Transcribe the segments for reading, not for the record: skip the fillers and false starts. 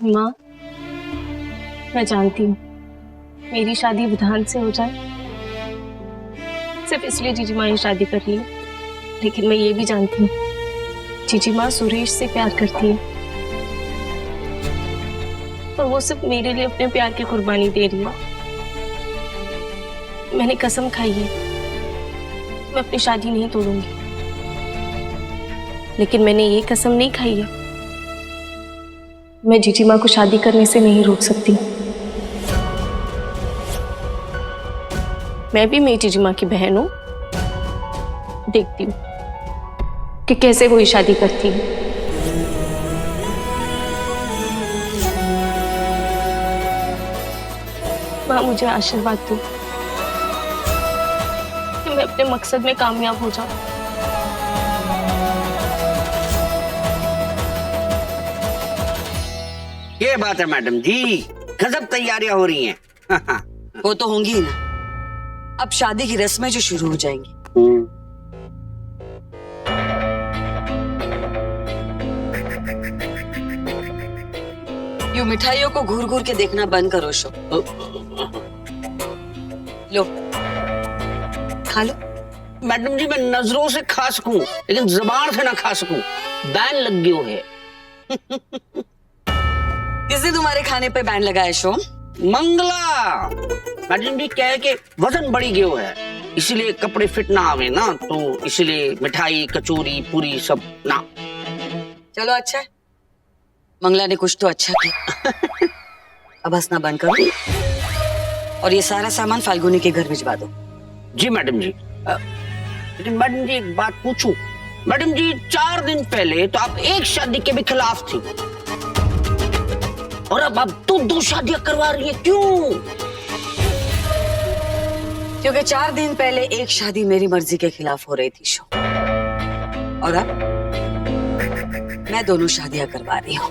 माँ, मैं जानती हूँ मेरी शादी विधान से हो जाए सिर्फ इसलिए जीजी माँ ये शादी कर रही है, लेकिन मैं ये भी जानती हूँ जीजी माँ सुरेश से प्यार करती है और वो सिर्फ मेरे लिए अपने प्यार की कुर्बानी दे रही है। मैंने कसम खाई है मैं अपनी शादी नहीं तोड़ूंगी, लेकिन मैंने ये कसम नहीं खाई है मैं जीजी माँ को शादी करने से नहीं रोक सकती। मैं भी मेरी जीजी माँ की बहन हूं, देखती हूँ कि कैसे वो ये शादी करती है। माँ, मुझे आशीर्वाद दो कि मैं अपने मकसद में कामयाब हो जाऊं। ये बात है मैडम जी, गजब तैयारियां हो रही हैं। वो तो होंगी ही ना, अब शादी की रस्में जो शुरू हो जाएंगी। यूं मिठाइयों को घूर घूर के देखना बंद करो शो। लो खा लो। मैडम जी, मैं नजरों से खा सकूं लेकिन जुबान से ना खा सकूं, बैन लग गयो है। किसने तुम्हारे खाने पे बैन लगाया शो? मंगला। मैडम जी क्या है कि वजन बढ़ी गयो है, इसलिए कपड़े फिट ना आवे ना, तो इसलिए मिठाई कचौरी पूरी सब ना। चलो अच्छा है, मंगला ने कुछ तो अच्छा किया। अब हंसना बंद करो और ये सारा सामान फाल्गुनी के घर भिजवा दो। जी मैडम जी। लेकिन मैडम जी एक बात पूछूं? मैडम जी 4 दिन पहले तो आप एक शादी के भी खिलाफ थी और अब आप तो 2 शादियां करवा रही है, क्यों? क्योंकि 4 दिन पहले एक शादी मेरी मर्जी के खिलाफ हो रही थी शो, और अब मैं दोनों शादियां करवा रही हूँ।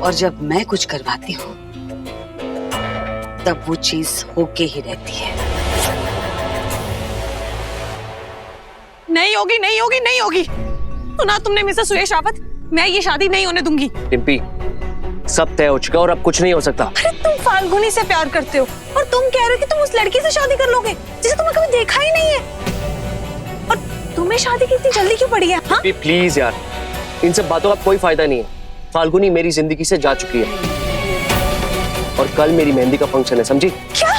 और जब मैं कुछ करवाती हूँ तब वो चीज होके ही रहती है। नहीं होगी, नहीं होगी, नहीं होगी। सुना तुमने मिस्टर सुरेश रावत, मैं ये शादी नहीं होने दूंगी। डिम्पी, सब तय हो चुका और अब कुछ नहीं हो सकता। अरे तुम फाल्गुनी से प्यार करते हो और तुम कह रहे हो कि तुम उस लड़की से शादी कर लोगे जिसे तुमने कभी देखा ही नहीं है, और तुम्हें शादी की इतनी जल्दी क्यों पड़ी है? हाँ? प्लीज यार, इन सब बातों का कोई फायदा नहीं है। फाल्गुनी मेरी जिंदगी से जा चुकी है और कल मेरी मेहंदी का फंक्शन है, समझी? क्या?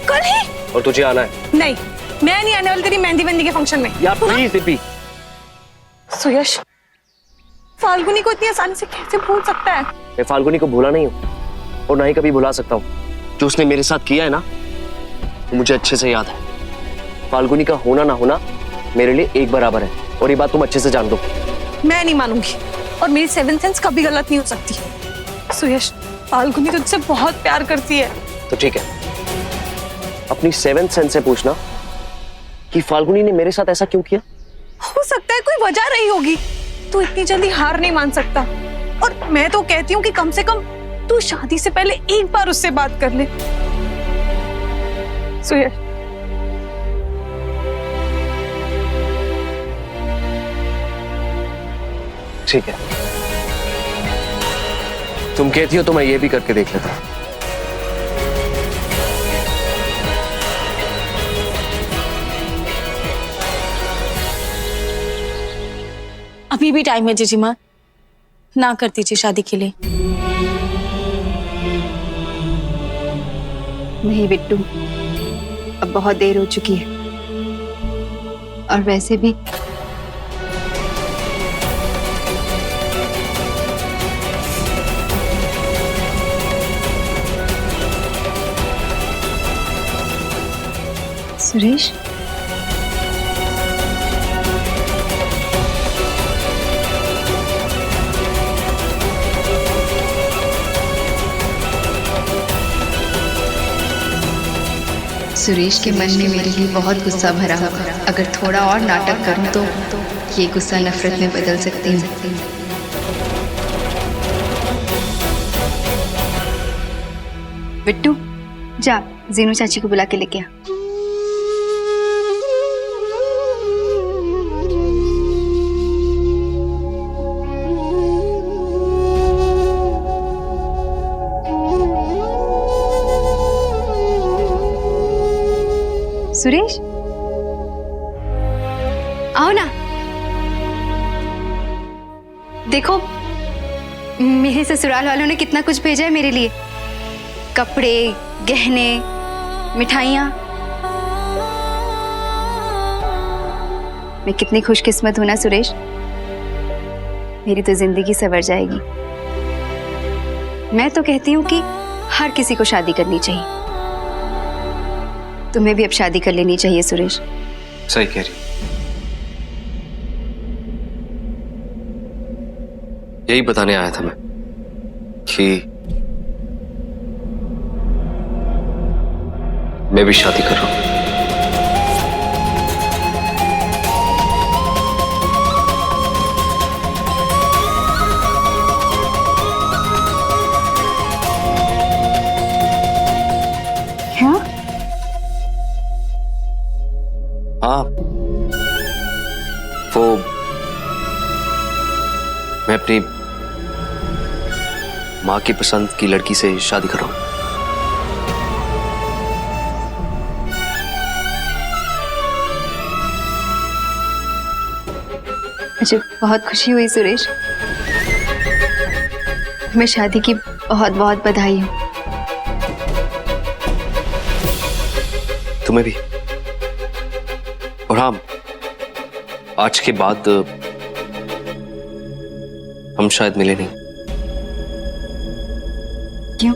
कल ही? और तुझे आना है। नहीं, मैं नहीं आने वाली तेरी मेहंदी के फंक्शन में। यार प्लीज डिम्पी। सुयश, फाल्गुनी को इतनी आसानी से कैसे भूल सकता है? मैं फाल्गुनी को भूला नहीं हूँ और ना ही कभी भुला सकता हूँ। जो उसने मेरे साथ किया है ना, वो मुझे अच्छे से याद है। फाल्गुनी का होना ना होना मेरे लिए एक बराबर है और ये बात तुम अच्छे से जान दो। मैं नहीं मानूंगी और मेरी 7th सेंस कभी गलत नहीं हो सकती। सुयश, फाल्गुनी तुझसे बहुत प्यार करती है। तो ठीक है, अपनी 7th सेंस से पूछना कि फाल्गुनी ने मेरे साथ ऐसा क्यों किया। हो सकता है कोई वजह रही होगी, तू इतनी जल्दी हार नहीं मान सकता। और मैं तो कहती हूँ कि कम से कम तू शादी से पहले एक बार उससे बात कर ले। सुयश, ठीक है, तुम कहती हो तो मैं ये भी करके देख लेता हूं। अभी भी टाइम है जीजी माँ, ना कर दीजिए शादी के लिए। नहीं बिट्टू, अब बहुत देर हो चुकी है, और वैसे भी सुरेश, सुरेश के मन में मेरे लिए बहुत गुस्सा भरा होगा। अगर थोड़ा और नाटक करूं तो ये गुस्सा नफरत में बदल सकती है। बिट्टू, जा जीनू चाची को बुला के लेके आ। सुरेश, आओ ना। देखो मेरे ससुराल वालों ने कितना कुछ भेजा है मेरे लिए, कपड़े, गहने, मिठाइयाँ। मैं कितनी खुशकिस्मत हूं ना सुरेश, मेरी तो जिंदगी संवर जाएगी। मैं तो कहती हूँ कि हर किसी को शादी करनी चाहिए। तुम्हें भी अब शादी कर लेनी चाहिए सुरेश। सही कह रही। यही बताने आया था मैं कि मैं भी शादी कर रहा हूं। क्या? हाँ, वो मैं अपनी माँ की पसंद की लड़की से शादी कर रहा हूं। मुझे बहुत खुशी हुई सुरेश। मैं शादी की बहुत बहुत बधाई हूँ। तुम्हें भी। और हाँ, आज के बाद हम शायद मिले नहीं। क्यों?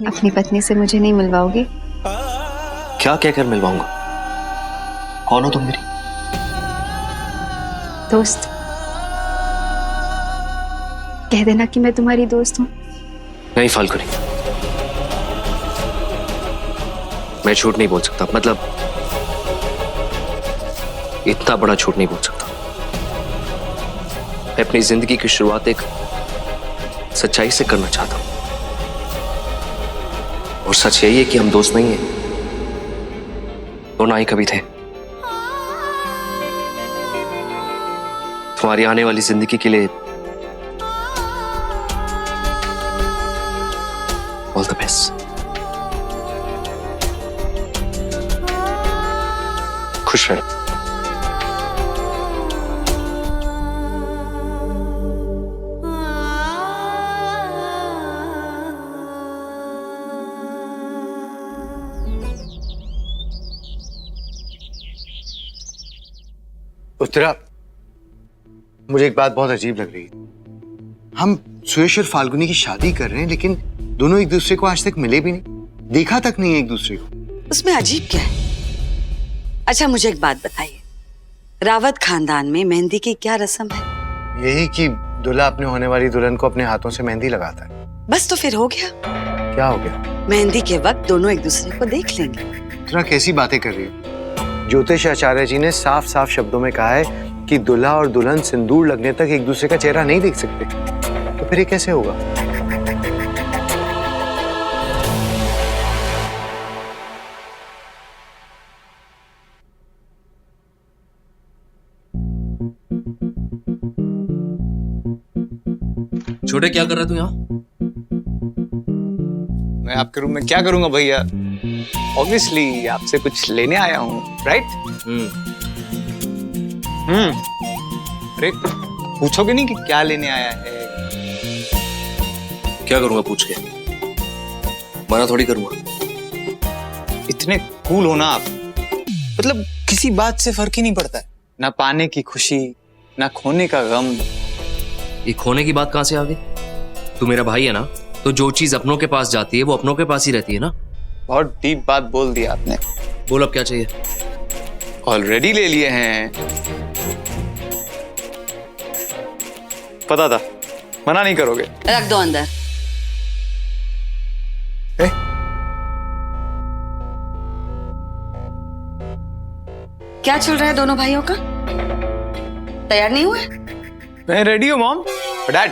अपनी पत्नी से मुझे नहीं मिलवाओगे? क्या कहकर मिलवाऊंगा? कौन हो तुम मेरी? दोस्त। कह देना कि मैं तुम्हारी दोस्त हूँ। नहीं फाल्गुनी, मैं झूठ नहीं बोल सकता। मतलब इतना बड़ा झूठ नहीं बोल सकता। मैं अपनी जिंदगी की शुरुआत एक सच्चाई से करना चाहता हूं, और सच यही है कि हम दोस्त नहीं हैं, और ना ही कभी थे। तुम्हारी आने वाली जिंदगी के लिए ऑल द बेस्ट। खुश रहो। उत्तरा, मुझे एक बात बहुत अजीब लग रही है। हम सुरेश और फाल्गुनी की शादी कर रहे हैं, लेकिन दोनों एक दूसरे को आज तक मिले भी नहीं, देखा तक नहीं एक दूसरे को। उसमें अजीब क्या है? अच्छा मुझे एक बात बताइए, रावत खानदान में मेहंदी की क्या रस्म है? यही कि दूल्हा अपने होने वाली दुल्हन को अपने हाथों से मेहंदी लगाता है। बस तो फिर हो गया। क्या हो गया? मेहंदी के वक्त दोनों एक दूसरे को देख लेंगे। उत्तरा, कैसी बातें कर रही हो? ज्योतिष आचार्य जी ने साफ साफ शब्दों में कहा है कि दूल्हा और दुल्हन सिंदूर लगने तक एक दूसरे का चेहरा नहीं देख सकते। तो फिर ये कैसे होगा? छोटे, क्या कर रहा तू यहाँ? मैं आपके रूम में क्या करूंगा भैया? ऑब्वियसली आपसे कुछ लेने आया हूँ, राइट? अरे पूछोगे नहीं कि क्या लेने आया है? क्या करूंगा पूछ के? मना थोड़ी करूंगा। इतने कूल हो ना आप, मतलब किसी बात से फर्क ही नहीं पड़ता है। ना पाने की खुशी, ना खोने का गम। ये खोने की बात कहां से आ गई? तू मेरा भाई है ना, तो जो चीज अपनों के पास जाती है वो अपनों के पास ही रहती है ना। बहुत डीप बात बोल दी आपने। बोल, अब क्या चाहिए? ऑलरेडी ले लिए हैं। पता था, मना नहीं करोगे। रख दो अंदर। क्या चल रहा है दोनों भाइयों का? तैयार नहीं हुए? मैं रेडी हूँ मॉम। डैड,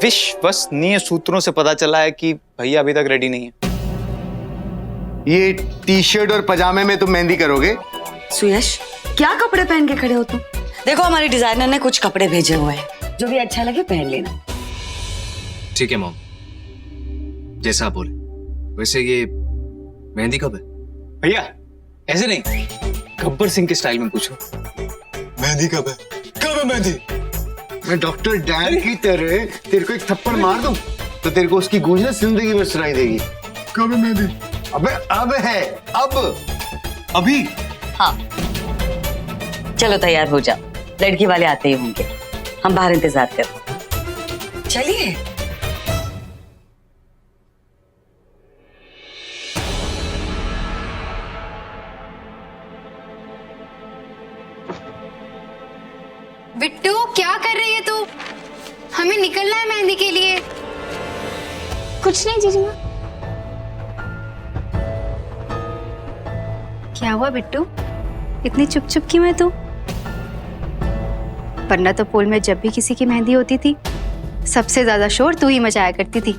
विश्वसनीय सूत्रों से पता चला है कि भैया अभी तक रेडी नहीं है। ये टी शर्ट और पजामे में तुम मेहंदी करोगे? सुयश, क्या कपड़े पहन के खड़े हो तुम? देखो हमारी डिजाइनर ने कुछ कपड़े भेजे हुए हैं, जो भी अच्छा लगे पहन लेना। ठीक है मॉम, जैसा आप बोले। वैसे ये मेहंदी कब है? भैया ऐसे नहीं, गब्बर सिंह के स्टाइल में पूछो। मेहंदी कब है? कब है मेहंदी? मैं डॉक्टर डैन की तरह तेरे को एक थप्पड़ मार दूं तो तेरे को उसकी गूंज ना जिंदगी में सुनाई देगी। कब है मेहंदी? अबे अब है, अब। अभी? हाँ, चलो तैयार हो जाओ, लड़की वाले आते ही होंगे, हम बाहर इंतजार कर। चलिए। बिट्टू क्या कर रही है तू? हमें निकलना है मेहंदी के लिए। कुछ नहीं जीजी माँ। क्या हुआ बिट्टू, इतनी चुप चुप की मैं तू? वरना तो पोल में जब भी किसी की मेहंदी होती थी सबसे ज्यादा शोर तू ही मचाया करती थी।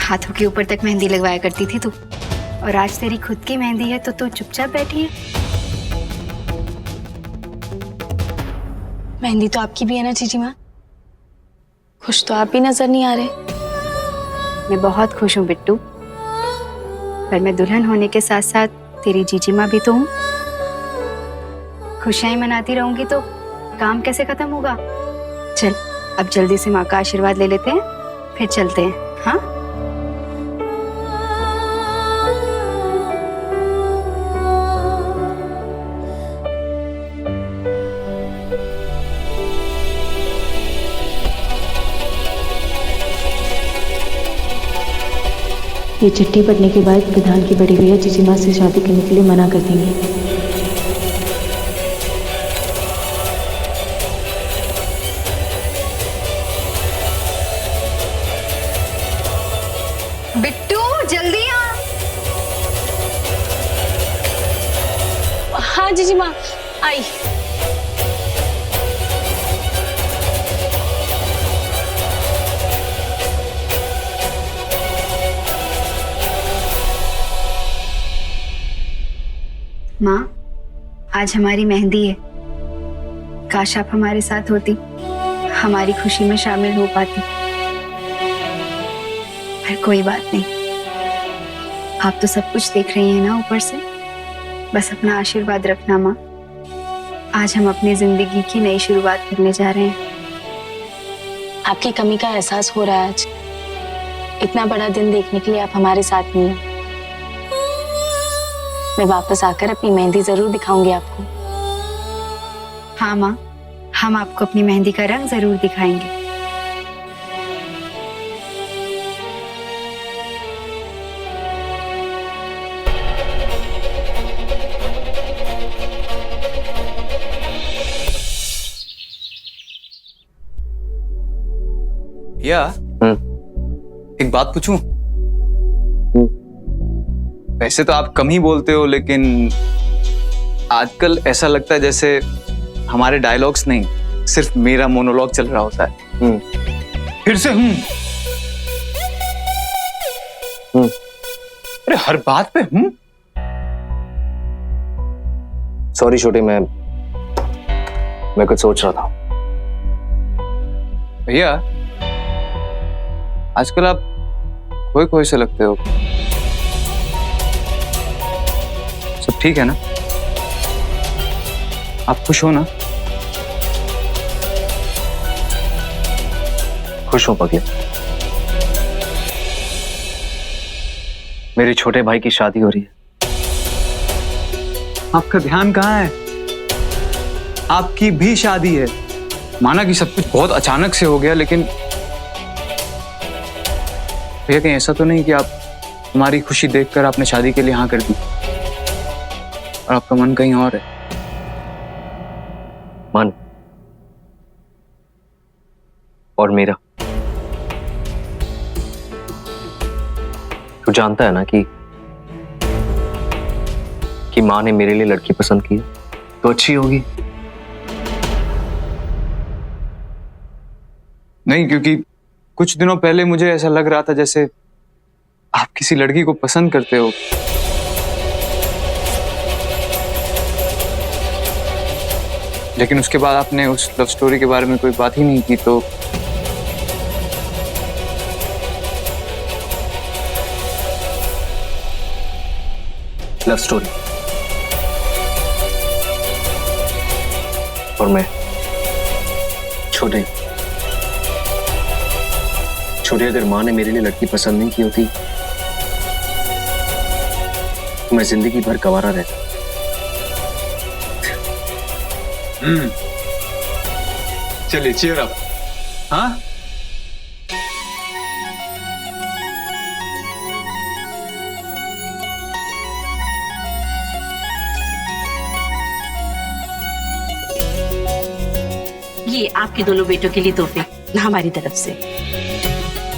हाथों के ऊपर तक मेहंदी लगवाया करती थी तू, और आज तेरी खुद की मेहंदी है तो तू चुपचाप बैठी है। मेहंदी तो आपकी भी है ना जीजी माँ, खुश तो आप भी नजर नहीं आ रहे। मैं बहुत खुश हूँ बिट्टू, पर मैं दुल्हन होने के साथ साथ तेरी जीजी माँ भी तो हूँ। खुशियाँ ही मनाती रहूंगी तो काम कैसे खत्म होगा? चल अब जल्दी से माँ का आशीर्वाद ले लेते हैं, फिर चलते हैं। हाँ, ये चिट्ठी पढ़ने के बाद विधान की बड़ी भैया जीजी माँ से शादी करने के लिए मना कर देंगे। बिट्टू जल्दी आ। हाँ जीजी माँ आई। माँ, आज हमारी मेहंदी है। काश आप हमारे साथ होती, हमारी खुशी में शामिल हो पाती। पर कोई बात नहीं, आप तो सब कुछ देख रही हैं ना ऊपर से। बस अपना आशीर्वाद रखना माँ। आज हम अपनी जिंदगी की नई शुरुआत करने जा रहे हैं। आपकी कमी का एहसास हो रहा है आज। इतना बड़ा दिन देखने के लिए आप हमारे साथ नहीं हैं। मैं वापस आकर अपनी मेहंदी जरूर दिखाऊंगी आपको। हाँ माँ, हम आपको अपनी मेहंदी का रंग जरूर दिखाएंगे। या एक बात पूछूं? वैसे तो आप कम ही बोलते हो, लेकिन आजकल ऐसा लगता है जैसे हमारे डायलॉग्स नहीं, सिर्फ मेरा मोनोलॉग चल रहा होता है। फिर से अरे हर बात पे सॉरी छोटे, मैं कुछ सोच रहा था। भैया आजकल आप खोए खोए से लगते हो। सब ठीक है ना? आप खुश हो ना? खुश हूं पगले। मेरे छोटे भाई की शादी हो रही है। आपका ध्यान कहाँ है? आपकी भी शादी है। माना कि सब कुछ बहुत अचानक से हो गया, लेकिन भैया कहीं ऐसा तो नहीं कि आप हमारी खुशी देखकर आपने शादी के लिए हाँ कर दी और आपका मन कहीं और है? मन और मेरा, तू जानता है ना कि माँ ने मेरे लिए लड़की पसंद की है तो अच्छी होगी। नहीं, क्योंकि कुछ दिनों पहले मुझे ऐसा लग रहा था जैसे आप किसी लड़की को पसंद करते हो। लेकिन उसके बाद आपने उस लव स्टोरी के बारे में कोई बात ही नहीं की, तो लव स्टोरी। और मैं छोटे अगर माँ ने मेरे लिए लड़की पसंद नहीं की होती तो मैं जिंदगी भर गंवारा रहता। चलिए चीयर अप। हाँ ये आपके दोनों बेटों के लिए तोहफे हमारी तरफ से।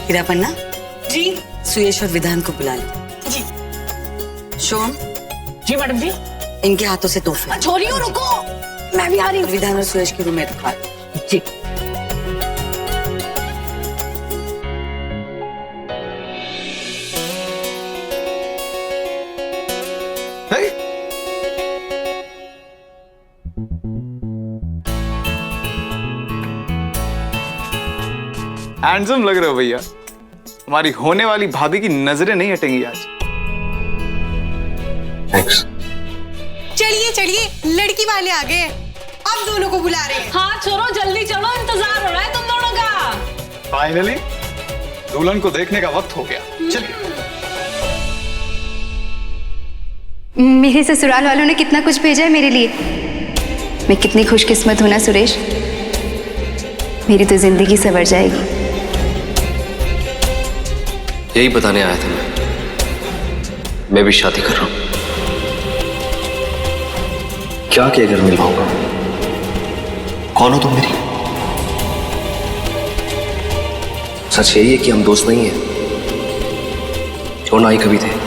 हीरा पन्ना जी, सुयश और विधान को बुला लो। जी। शोन जी मैडम जी। इनके हाथों से तोहफे। छोरियो रुको, मैं भी आ रही हूँ। विधान और सुयश के रूम में रखवा लो। जी। हैंडसम लग रहे हो भैया। हमारी होने वाली भाभी की नजरें नहीं हटेंगी आज। थैंक्स। चलिए चलिए, लड़की वाले आ गए, अब दोनों को बुला रहे हैं। हाँ छोरो जल्दी चलो, इंतजार हो रहा है तुम दोनों का। फाइनली दुल्हन को देखने का वक्त हो गया। चलिए। मेरे ससुराल वालों ने कितना कुछ भेजा है मेरे लिए। मैं कितनी खुशकिस्मत हूं ना सुरेश, मेरी तो जिंदगी संवर जाएगी। यही बताने आया था मैं भी शादी कर रहा हूं। क्या किया अगर मिल पाऊंगा? कौन हो तुम मेरी? सच यही है कि हम दोस्त नहीं हैं, क्यों ना ही कभी थे।